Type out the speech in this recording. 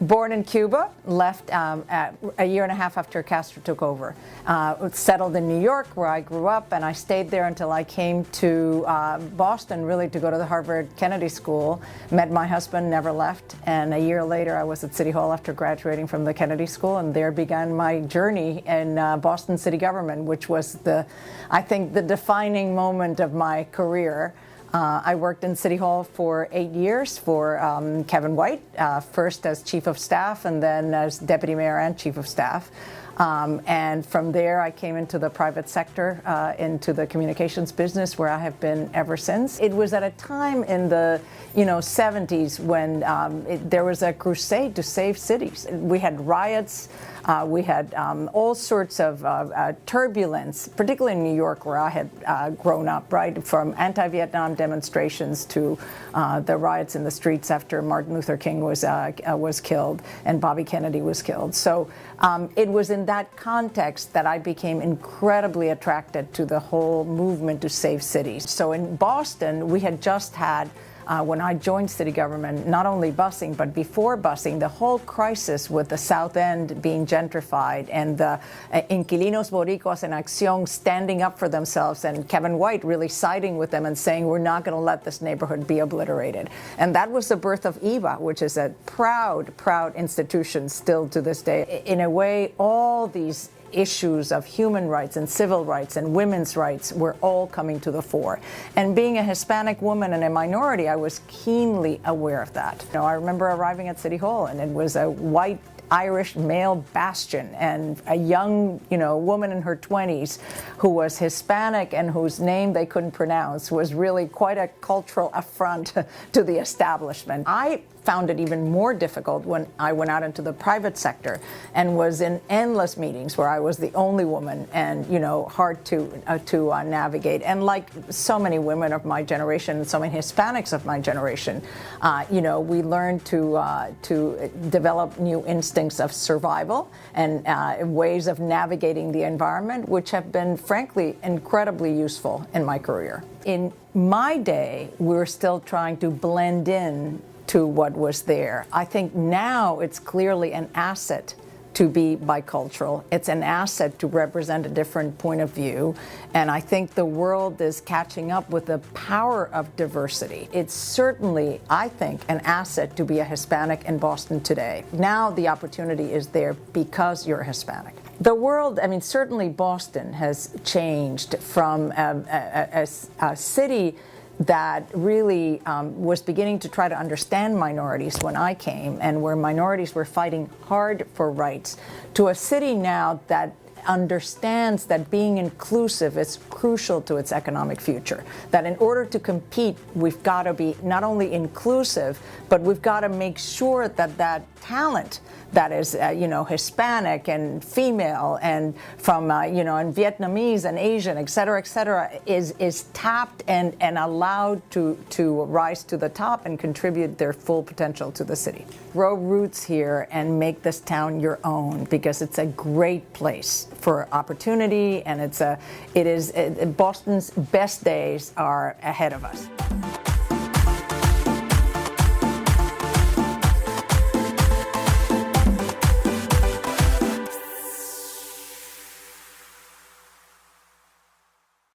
Born in Cuba, left a year and a half after Castro took over. Settled in New York, where I grew up, and I stayed there until I came to Boston, really, to go to the Harvard Kennedy School. Met my husband, never left, and a year later I was at City Hall after graduating from the Kennedy School, and there began my journey in Boston city government, which was I think, the defining moment of my career. I worked in City Hall for 8 years for Kevin White, first as Chief of Staff and then as Deputy Mayor and Chief of Staff. And from there I came into the private sector, into the communications business, where I have been ever since. It was at a time in the 70s when there was a crusade to save cities. We had riots, we had all sorts of turbulence, particularly in New York, where I had grown up, right, from anti-Vietnam demonstrations to the riots in the streets after Martin Luther King was killed and Bobby Kennedy was killed. So it was in that context that I became incredibly attracted to the whole movement to save cities. So in Boston, we had just had, when I joined city government, not only busing, but before busing, the whole crisis with the South End being gentrified and the Inquilinos Boricuas en Acción standing up for themselves, and Kevin White really siding with them and saying, we're not going to let this neighborhood be obliterated. And that was the birth of EVA, which is a proud, proud institution still to this day. In a way, all these issues of human rights and civil rights and women's rights were all coming to the fore. And being a Hispanic woman and a minority, I was keenly aware of that. I remember arriving at City Hall, and it was a white Irish male bastion, and a young, woman in her 20s who was Hispanic and whose name they couldn't pronounce was really quite a cultural affront to the establishment. I found it even more difficult when I went out into the private sector and was in endless meetings where I was the only woman, and hard to navigate. And like so many women of my generation, and so many Hispanics of my generation, we learned to develop new instincts of survival and ways of navigating the environment, which have been, frankly, incredibly useful in my career. In my day, we were still trying to blend in to what was there. I think now it's clearly an asset to be bicultural. It's an asset to represent a different point of view. And I think the world is catching up with the power of diversity. It's certainly, I think, an asset to be a Hispanic in Boston today. Now the opportunity is there because you're Hispanic. The world, certainly Boston has changed from a city that really was beginning to try to understand minorities when I came, and where minorities were fighting hard for rights, to a city now that understands that being inclusive is crucial to its economic future. That in order to compete, we've got to be not only inclusive, but we've got to make sure that that talent that is, Hispanic and female and from, and Vietnamese and Asian, et cetera, is tapped and allowed to rise to the top and contribute their full potential to the city. Grow roots here and make this town your own, because it's a great place for opportunity, and Boston's best days are ahead of us.